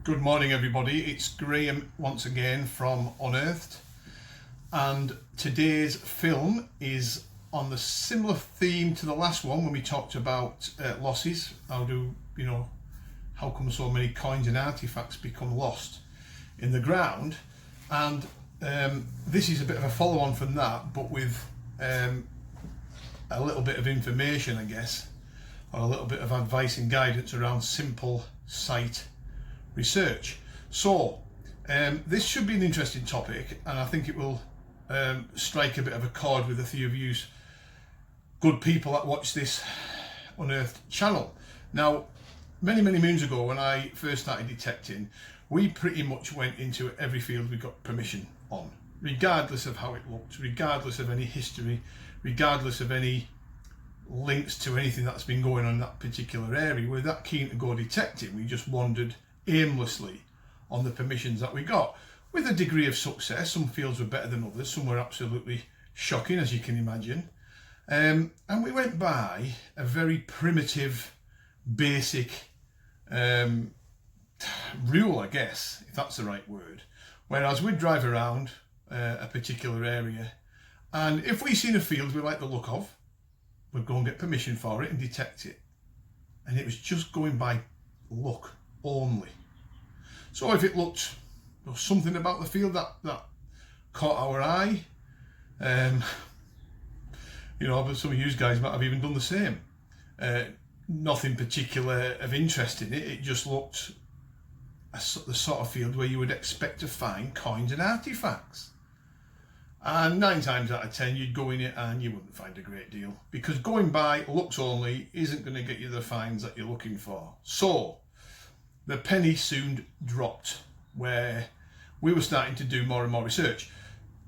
Good morning, everybody. It's Graham once again from Unearthed, and today's film is on the similar theme to the last one when we talked about losses. How come so many coins and artifacts become lost in the ground? And this is a bit of a follow-on from that, but with a little bit of information, I guess, or a little bit of advice and guidance around simple site research. So this should be an interesting topic, and I think it will strike a bit of a chord with a few of you good people that watch this Unearthed channel. Now, many moons ago, when I first started detecting, we pretty much went into every field we got permission on, regardless of how it looked, regardless of any history, regardless of any links to anything that's been going on in that particular area. We're that keen to go detecting, we just wandered aimlessly on the permissions that we got, with a degree of success. Some fields were better than others, some were absolutely shocking, as you can imagine, and we went by a very primitive, basic rule, I guess, if that's the right word. Whereas we'd drive around a particular area, and if we seen a field we like the look of, we'd go and get permission for it and detect it, and it was just going by luck only. So if it looked, there was something about the field that caught our eye, but some of you guys might have even done the same. Nothing particular of interest in it, it just looked the sort of field where you would expect to find coins and artifacts. And 9 times out of 10 you'd go in it and you wouldn't find a great deal, because going by looks only isn't going to get you the finds that you're looking for. So the penny soon dropped, where we were starting to do more and more research.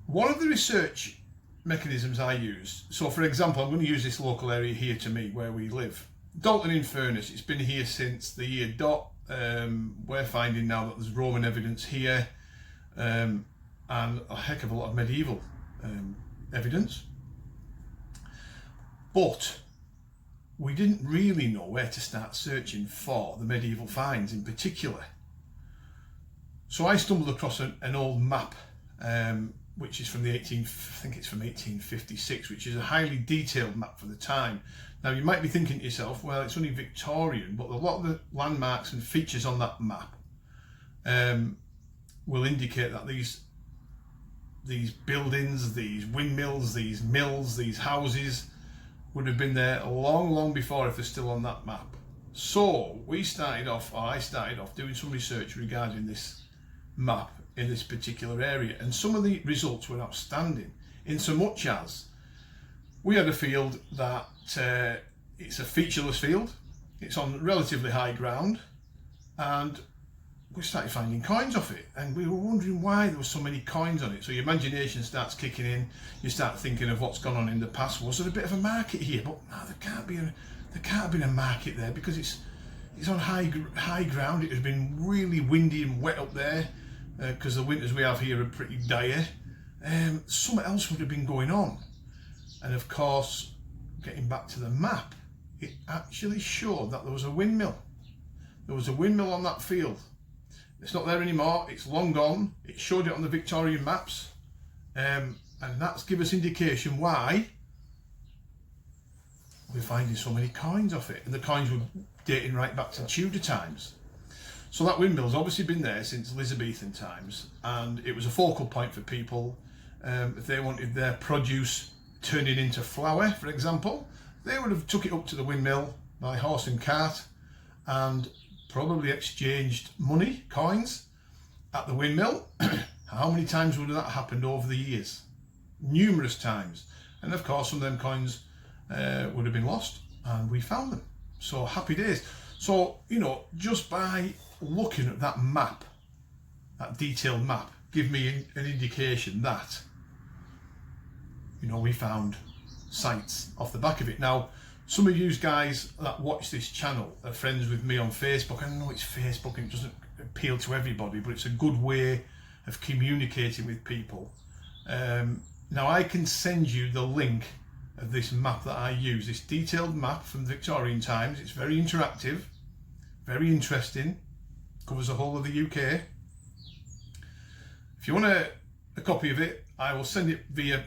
One of the research mechanisms I used, so for example, I'm going to use this local area here to me where we live, Dalton-in-Furness. It's been here since the year dot. We're finding now that there's Roman evidence here, and a heck of a lot of medieval evidence, but we didn't really know where to start searching for the medieval finds in particular. So I stumbled across an old map, which is from I think it's from 1856, which is a highly detailed map for the time. Now you might be thinking to yourself, well, it's only Victorian, but a lot of the landmarks and features on that map will indicate that these buildings, these windmills, these mills, these houses would have been there long before, if they're still on that map. So I started off doing some research regarding this map in this particular area, and some of the results were outstanding, in so much as we had a field that it's a featureless field, it's on relatively high ground, and we started finding coins off it, and we were wondering why there were so many coins on it. So your imagination starts kicking in, you start thinking of what's gone on in the past. Was there a bit of a market here? But no, there can't have been a market there, because it's on high ground. It has been really windy and wet up there, because the winters we have here are pretty dire. Something else would have been going on. And of course, getting back to the map, it actually showed that there was a windmill. There was a windmill on that field. It's not there anymore, it's long gone. It showed it on the Victorian maps, and that's give us indication why we're finding so many coins off it. And the coins were dating right back to Tudor times. So that windmill's obviously been there since Elizabethan times, and it was a focal point for people. If they wanted their produce turning into flour, for example, they would have took it up to the windmill by horse and cart, and probably exchanged money, coins, at the windmill. How many times would that have happened over the years? Numerous times. And of course some of them coins would have been lost, and we found them. So happy days. So, just by looking at that map, that detailed map, give me an indication that, we found sites off the back of it. Now, some of you guys that watch this channel are friends with me on Facebook. I know it's Facebook and it doesn't appeal to everybody, but it's a good way of communicating with people. Now I can send you the link of this map that I use, this detailed map from Victorian times. It's very interactive, very interesting. covers the whole of the UK. If you want a copy of it, I will send it via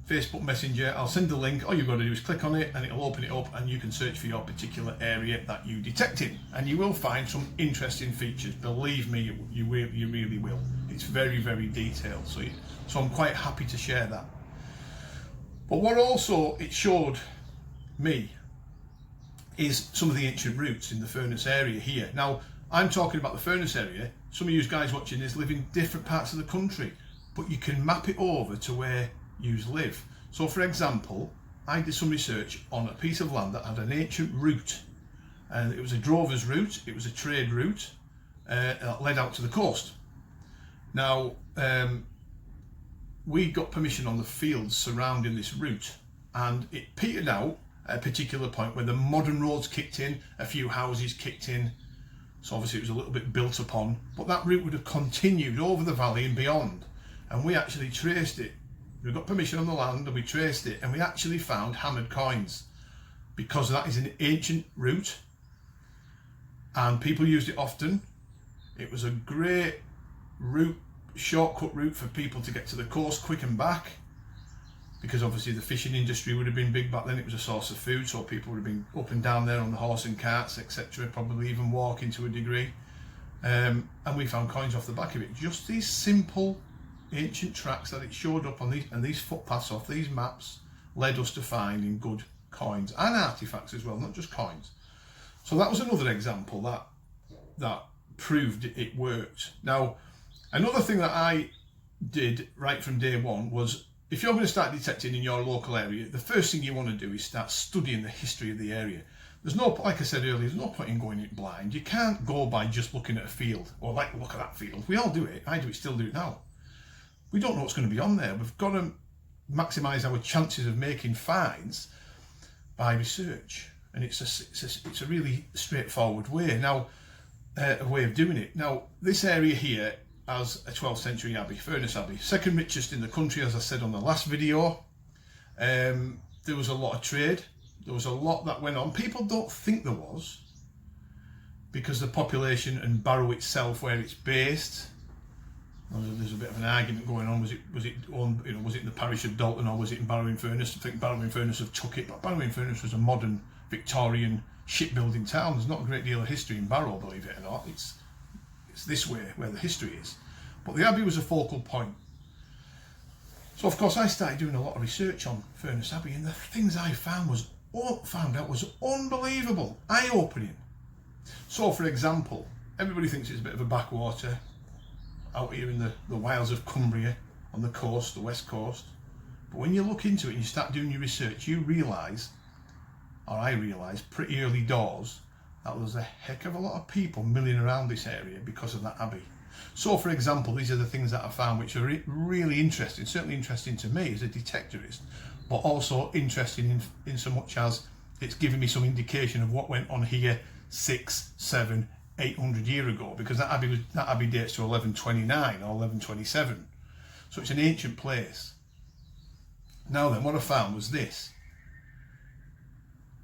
Facebook Messenger. I'll send the link. All you've got to do is click on it and it'll open it up, and you can search for your particular area that you detect in, and you will find some interesting features. Believe me, you really will. It's very, very detailed, so I'm quite happy to share that. But what also it showed me is some of the ancient routes in the Furness area here. Now, I'm talking about the Furness area. Some of you guys watching this live in different parts of the country, but you can map it over to where you live. So for example, I did some research on a piece of land that had an ancient route, and it was a drover's route, it was a trade route that led out to the coast. Now, we got permission on the fields surrounding this route, and it petered out at a particular point where the modern roads kicked in, a few houses kicked in, so obviously it was a little bit built upon, but that route would have continued over the valley and beyond, and we actually traced it. We got permission on the land and we traced it, and we actually found hammered coins, because that is an ancient route and people used it often. It was a great route, shortcut route for people to get to the coast quick and back, because obviously the fishing industry would have been big back then. It was a source of food, so people would have been up and down there on the horse and carts, etc., probably even walking to a degree, and we found coins off the back of it. Just these simple ancient tracks that it showed up on these footpaths off these maps led us to finding good coins and artifacts as well, not just coins. So that was another example that proved it worked. Now, another thing that I did right from day one was, if you're going to start detecting in your local area, the first thing you want to do is start studying the history of the area. There's no, like I said earlier, there's no point in going it blind. You can't go by just looking at a field, or like, look at that field. We all do it. I do it, still do it now. We don't know what's going to be on there. We've got to maximise our chances of making finds by research, and it's a really straightforward way. Now, a way of doing it. Now, this area here has a 12th century abbey, Furness Abbey, second richest in the country, as I said on the last video. There was a lot of trade. There was a lot that went on. People don't think there was, because the population and Barrow itself, where it's based, there's a bit of an argument going on. Was it owned, was it in the parish of Dalton, or was it in Barrow-in-Furness? I think Barrow-in-Furness have took it, but Barrow-in-Furness was a modern Victorian shipbuilding town. There's not a great deal of history in Barrow, believe it or not. It's this way where the history is. But the Abbey was a focal point. So of course I started doing a lot of research on Furness Abbey, and the things I found out was unbelievable, eye-opening. So for example, everybody thinks it's a bit of a backwater out here in the wilds of Cumbria, on the coast, the west coast. But when you look into it and you start doing your research, you realise, or I realised pretty early doors, that there's a heck of a lot of people milling around this area because of that abbey. So for example, these are the things that I found which are really interesting, certainly interesting to me as a detectorist, but also interesting in so much as it's giving me some indication of what went on here 600, 700, 800 years ago, because that abbey dates to 1129 or 1127. So it's an ancient place. Now then, what I found was this.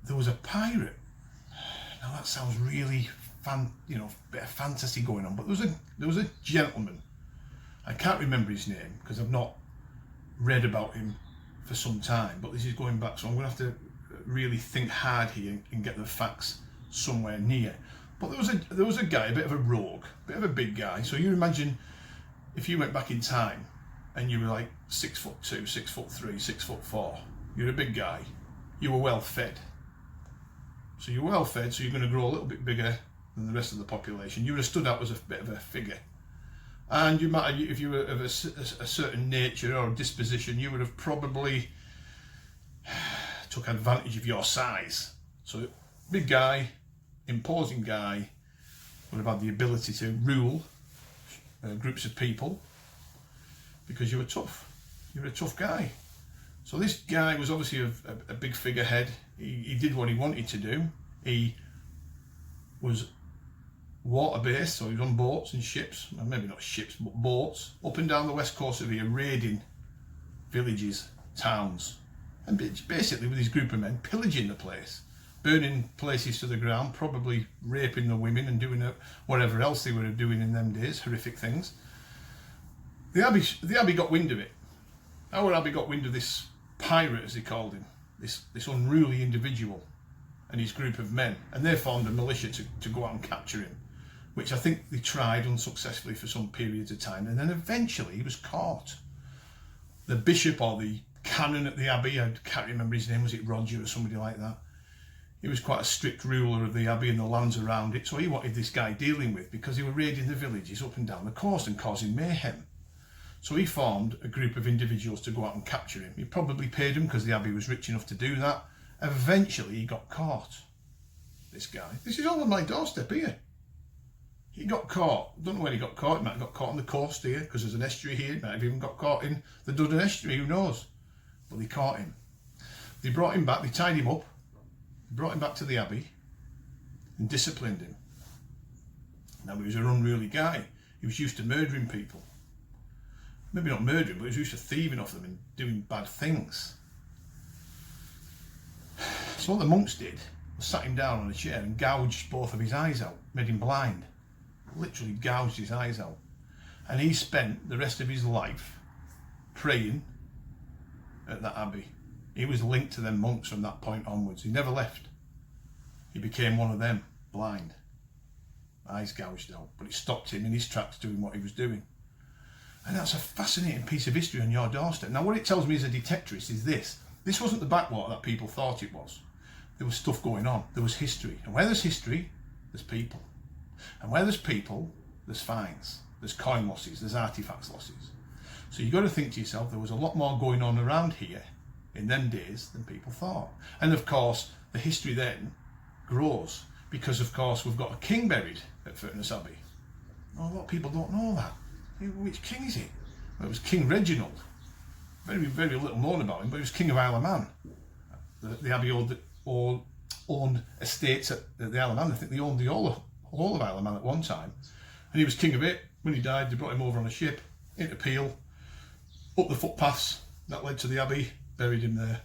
There was a pirate. Now that sounds really bit of fantasy going on, but there was a gentleman. I can't remember his name because I've not read about him for some time, but this is going back, so I'm going to have to really think hard here and get the facts somewhere near. But there was a guy, a bit of a rogue, a bit of a big guy. So you imagine if you went back in time and you were like 6'2", 6'3", 6'4", you're a big guy. You were well fed. So you're well fed, so you're going to grow a little bit bigger than the rest of the population. You would have stood out as a bit of a figure. And you might, if you were of a certain nature or disposition, you would have probably took advantage of your size. So big guy, imposing guy, would have had the ability to rule groups of people because you were tough. You were a tough guy. So this guy was obviously a big figurehead. He did what he wanted to do. He was water-based, so he was on boats and ships, well, maybe not ships, but boats, up and down the west coast of here, raiding villages, towns, and basically with his group of men, pillaging the place. burning places to the ground, probably raping the women and doing whatever else they were doing in them days, horrific things. The Abbey got wind of it. Our Abbey got wind of this pirate, as they called him, this unruly individual and his group of men, and they formed a militia to go out and capture him, which I think they tried unsuccessfully for some periods of time, and then eventually he was caught. The bishop or the canon at the Abbey, I can't remember his name, was it Roger or somebody like that? He was quite a strict ruler of the Abbey and the lands around it, so he wanted this guy dealing with because he were raiding the villages up and down the coast and causing mayhem. So he formed a group of individuals to go out and capture him. He probably paid him because the Abbey was rich enough to do that. Eventually he got caught, this guy. This is all on my doorstep here. He got caught. Don't know when he got caught. He might have got caught on the coast here because there's an estuary here. He might have even got caught in the Duddon estuary, who knows. But they caught him. They brought him back, they tied him up, brought him back to the Abbey and disciplined him. Now he was an unruly guy. He was used to murdering people. Maybe not murdering, but he was used to thieving off them and doing bad things. So what the monks did was sat him down on a chair and gouged both of his eyes out, made him blind. Literally gouged his eyes out. And he spent the rest of his life praying at that Abbey. He was linked to them monks from that point onwards. He never left. He became one of them, blind, eyes gouged out. But it stopped him in his tracks doing what he was doing. And that's a fascinating piece of history on your doorstep. Now what it tells me as a detectorist is this. This wasn't the backwater that people thought it was. There was stuff going on. There was history. And where there's history, there's people. And where there's people, there's fines. There's coin losses. There's artifacts losses. So you've got to think to yourself, there was a lot more going on around here in them days than people thought. And of course, the history then grows because, of course, we've got a king buried at Furness Abbey. Oh, a lot of people don't know that. Which king is it? Well, it was King Reginald. Very, very little known about him, but he was King of Isle of Man. The Abbey owned estates at the Isle of Man. I think they owned the whole of Isle of Man at one time. And he was king of it. When he died, they brought him over on a ship into Peel, up the footpaths that led to the Abbey, buried him there.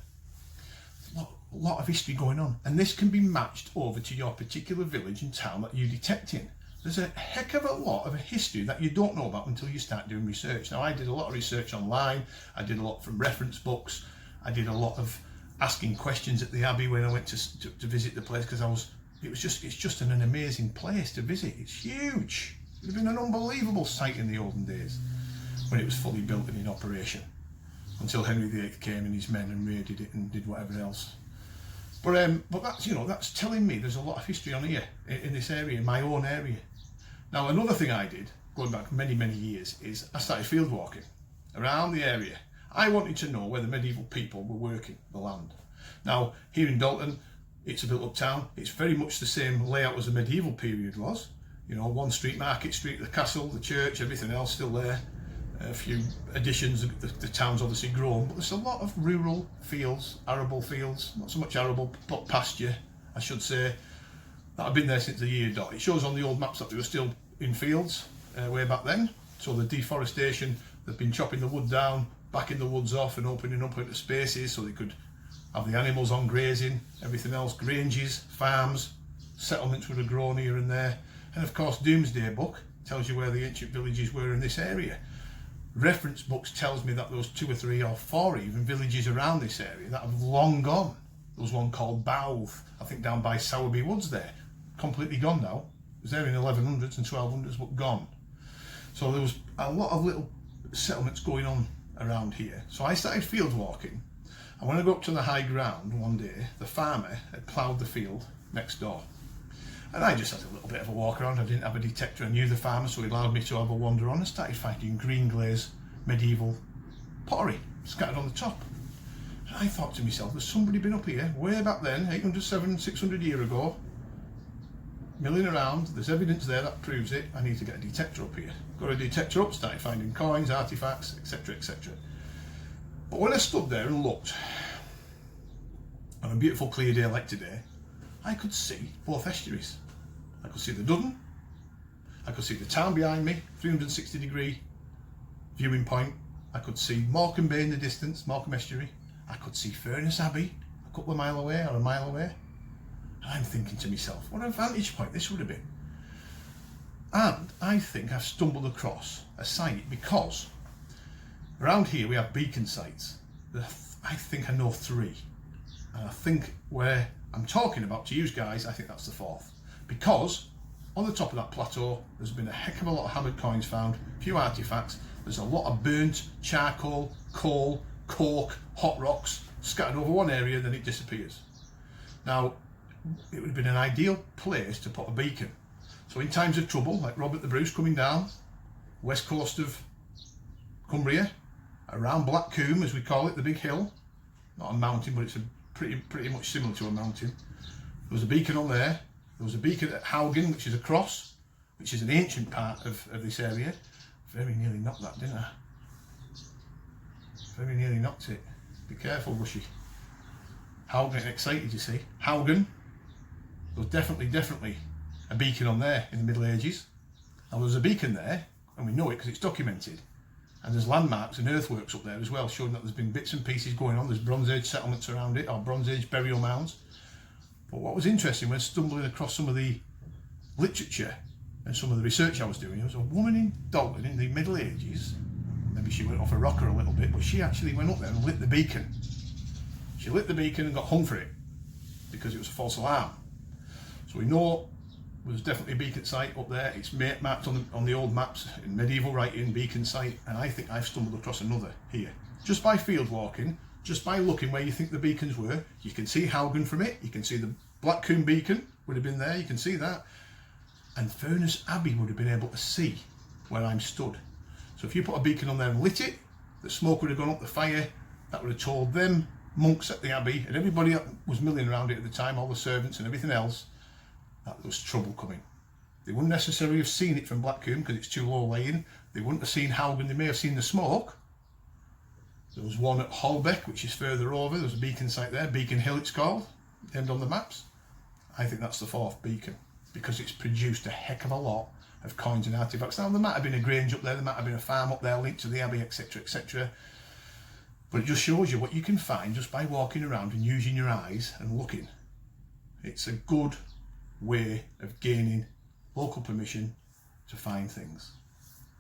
A lot of history going on. And this can be matched over to your particular village and town that you detect in. There's a heck of a lot of history that you don't know about until you start doing research. Now, I did a lot of research online. I did a lot from reference books. I did a lot of asking questions at the Abbey when I went to visit the place, because it's just an amazing place to visit. It's huge. It would have been an unbelievable sight in the olden days when it was fully built and in operation, until Henry VIII came and his men and raided it and did whatever else. But that's telling me there's a lot of history on here in this area, in my own area. Now, another thing I did, going back many, many years, is I started field walking around the area. I wanted to know where the medieval people were working the land. Now, here in Dalton, it's a built-up town. It's very much the same layout as the medieval period was. You know, one street, Market Street, the castle, the church, everything else still there. A few additions, the town's obviously grown, but there's a lot of rural fields, arable fields, not so much arable, but pasture, I should say, that have been there since the year dot. It shows on the old maps that they were still in fields way back then. So the deforestation, they've been chopping the wood down, backing the woods off and opening up into spaces so they could have the animals on grazing, everything else, granges, farms, settlements would have grown here and there. And of course, Domesday Book tells you where the ancient villages were in this area. Reference books tells me that there was 2 or 3 or 4 even villages around this area that have long gone. There was one called Bowth, I think down by Sowerby Woods there, completely gone now. It was there in 1100s and 1200s, but gone. So there was a lot of little settlements going on around here. So I started field walking, and when I got up to the high ground one day, the farmer had ploughed the field next door. And I just had a little bit of a walk around. I didn't have a detector. I knew the farmer, so he allowed me to have a wander on, and started finding green glaze medieval pottery scattered on the top. And I thought to myself, there's somebody been up here way back then, 800, 700, 600 years ago, milling around. There's evidence there that proves it. I need to get a detector up here. Got a detector up, started finding coins, artifacts, etc, etc. But when I stood there and looked, on a beautiful clear day like today, I could see both estuaries. I could see the Duddon, I could see the town behind me, 360-degree viewing point. I could see Morecambe Bay in the distance, Morecambe Estuary. I could see Furness Abbey, a couple of miles away or a mile away. And I'm thinking to myself, what a vantage point this would have been. And I think I've stumbled across a site because around here we have beacon sites. I think I know 3. And I think where I'm talking about to you guys, I think that's the 4th. Because on the top of that plateau, there's been a heck of a lot of hammered coins found, a few artifacts. There's a lot of burnt charcoal, coal, coke, hot rocks scattered over one area, then it disappears. Now, it would have been an ideal place to put a beacon. So in times of trouble, like Robert the Bruce coming down, west coast of Cumbria, around Black Combe, as we call it, the big hill, not a mountain, but it's a pretty much similar to a mountain. There was a beacon on there. There was a beacon at Haugen, which is a cross, which is an ancient part of this area. Very nearly knocked that, didn't I? Very nearly knocked it. Be careful, Bushy. Haugen getting excited, you see. Haugen, there was definitely a beacon on there in the Middle Ages. Now there was a beacon there, and we know it because it's documented. And there's landmarks and earthworks up there as well, showing that there's been bits and pieces going on. There's Bronze Age settlements around it, or Bronze Age burial mounds. But what was interesting when stumbling across some of the literature and some of the research I was doing, there was a woman in Dalton in the Middle Ages. Maybe she went off a rocker a little bit, but she actually went up there and lit the beacon. She lit the beacon and got hung for it because it was a false alarm. So we know there's definitely a beacon site up there. It's marked on the old maps in medieval writing, beacon site, and I think I've stumbled across another here. Just by field walking, just by looking where you think the beacons were, you can see Haugen from it, you can see the Black Combe beacon would have been there, you can see that, and Furness Abbey would have been able to see where I'm stood. So if you put a beacon on there and lit it, the smoke would have gone up the fire, that would have told them monks at the Abbey and everybody that was milling around it at the time, all the servants and everything else, that there was trouble coming. They wouldn't necessarily have seen it from Black Combe because it's too low laying. They wouldn't have seen Haugen, they may have seen the smoke. There was one at Holbeck, which is further over. There's a beacon site there, Beacon Hill it's called, named on the maps. I think that's the 4th beacon because it's produced a heck of a lot of coins and artifacts. Now there might have been a grange up there, there might have been a farm up there linked to the Abbey, etc, etc. But it just shows you what you can find just by walking around and using your eyes and looking. It's a good way of gaining local permission to find things.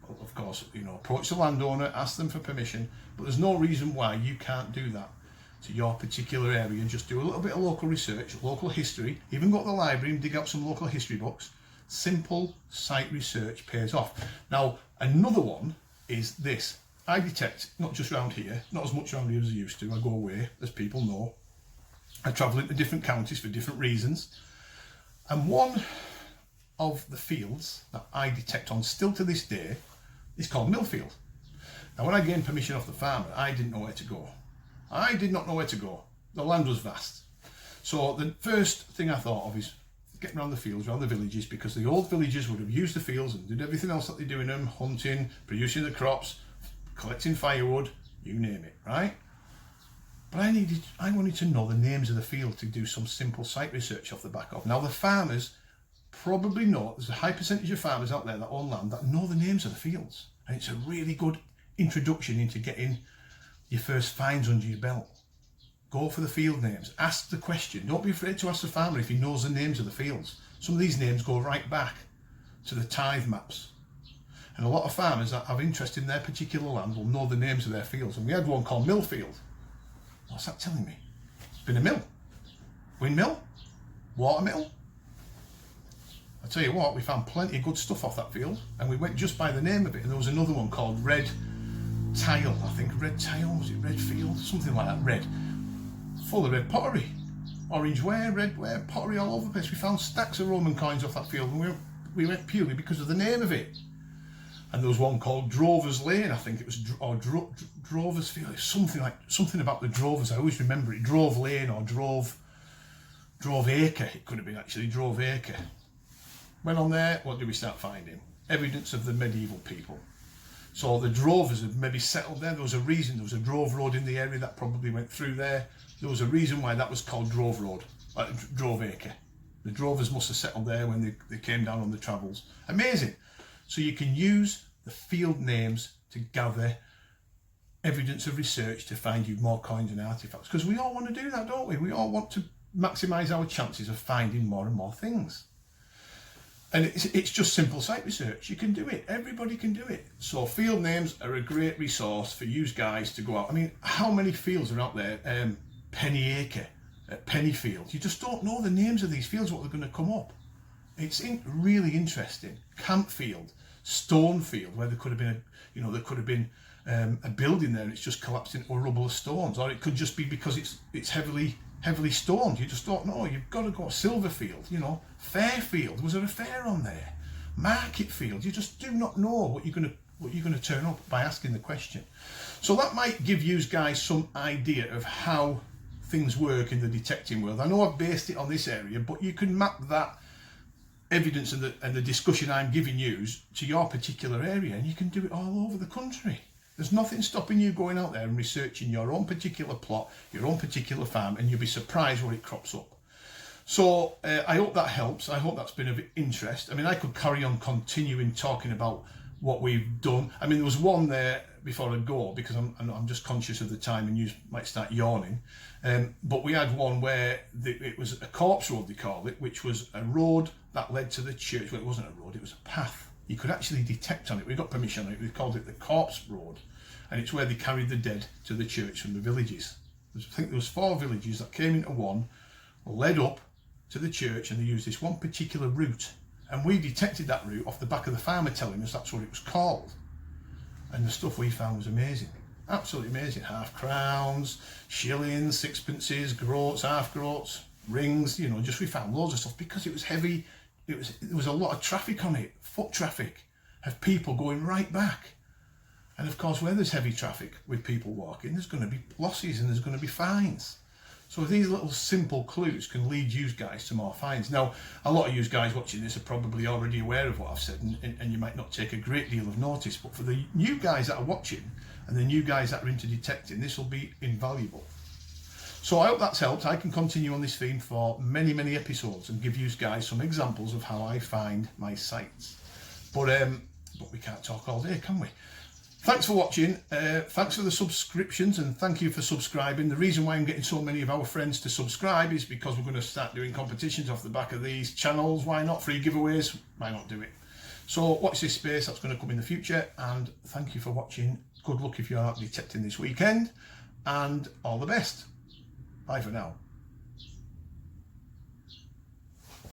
Well, of course, you know, approach the landowner, ask them for permission, but there's no reason why you can't do that to your particular area and just do a little bit of local research, local history, even go to the library and dig out some local history books. Simple site research pays off. Now, another one is this. I detect, not just around here, not as much around here as I used to, I go away, as people know. I travel into different counties for different reasons. And one of the fields that I detect on still to this day is called Millfield. Now when I gained permission off the farmer, I didn't know where to go. I did not know where to go. The land was vast. So the first thing I thought of is getting around the fields, around the villages, because the old villagers would have used the fields and did everything else that they do in them, hunting, producing the crops, collecting firewood, you name it, right? But I wanted to know the names of the field to do some simple site research off the back of. Now the farmers probably know, there's a high percentage of farmers out there that own land that know the names of the fields. And it's a really good introduction into getting your first finds under your belt. Go for the field names, ask the question. Don't be afraid to ask the farmer if he knows the names of the fields. Some of these names go right back to the tithe maps. And a lot of farmers that have interest in their particular land will know the names of their fields. And we had one called Millfield. What's that telling me? It's been a mill. Windmill? Watermill? I tell you what, we found plenty of good stuff off that field, and we went just by the name of it. And there was another one called Red Tile, I think. Red Tile, was it Red Field? Something like that, red. Full of red pottery. Orange ware, red ware, pottery all over the place. We found stacks of Roman coins off that field, and we went purely because of the name of it. And there was one called Drover's Lane, I think it was, or Drover's Field, something about the Drovers. I always remember it, Drove Lane or Drove Acre. It could have been actually Drove Acre. Went on there, what did we start finding? Evidence of the medieval people. So the drovers had maybe settled there. There was a reason, there was a drove road in the area that probably went through there. There was a reason why that was called Drove Road, Drove Acre. The drovers must have settled there when they came down on the travels. Amazing. So you can use the field names to gather evidence of research to find you more coins and artifacts. Because we all want to do that, don't we? We all want to maximise our chances of finding more and more things. And it's just simple site research. You can do it. Everybody can do it. So field names are a great resource for you guys to go out. I mean, how many fields are out there? Penny acre, penny field. You just don't know the names of these fields, what they're going to come up. It's really interesting. Camp field, stone field, where there could have been a building there and it's just collapsed into a rubble of stones, or it could just be because it's heavily stoned. You just don't know. You've got to go silver field, fair field. Was there a fair on there? Market field. You just do not know what you're going to turn up by asking the question. So that might give you guys some idea of how things work in the detecting world. I know I've based it on this area, but you can map that evidence and the discussion I'm giving you to your particular area, and you can do it all over the country. There's nothing stopping you going out there and researching your own particular plot, your own particular farm, and you'll be surprised where it crops up. So I hope that helps. I hope that's been of interest. I mean, I could carry on continuing talking about what we've done. I mean, there was one there before I go, because I'm just conscious of the time and you might start yawning. But we had one where it was a corpse road, they call it, which was a road that led to the church. Well, it wasn't a road, it was a path. You could actually detect on it. We got permission on it. We called it the corpse road, and it's where they carried the dead to the church from the villages. I think there was 4 villages that came into one, led up to the church, and they used this one particular route. And we detected that route off the back of the farmer telling us that's what it was called. And the stuff we found was amazing. Absolutely amazing. Half crowns, shillings, sixpences, groats, half groats, rings, just we found loads of stuff because it was heavy. There was a lot of traffic on it, foot traffic of people going right back. And of course, where there's heavy traffic with people walking, there's going to be losses and there's going to be fines. So these little simple clues can lead you guys to more finds. Now, a lot of you guys watching this are probably already aware of what I've said, and you might not take a great deal of notice, but for the new guys that are watching and the new guys that are into detecting, this will be invaluable. So I hope that's helped. I can continue on this theme for many, many episodes and give you guys some examples of how I find my sites. But we can't talk all day, can we? Thanks for watching. Thanks for the subscriptions, and thank you for subscribing. The reason why I'm getting so many of our friends to subscribe is because we're going to start doing competitions off the back of these channels. Why not? Free giveaways. Why not do it? So watch this space. That's going to come in the future. And thank you for watching. Good luck if you're out detecting this weekend, and all the best. Bye for now.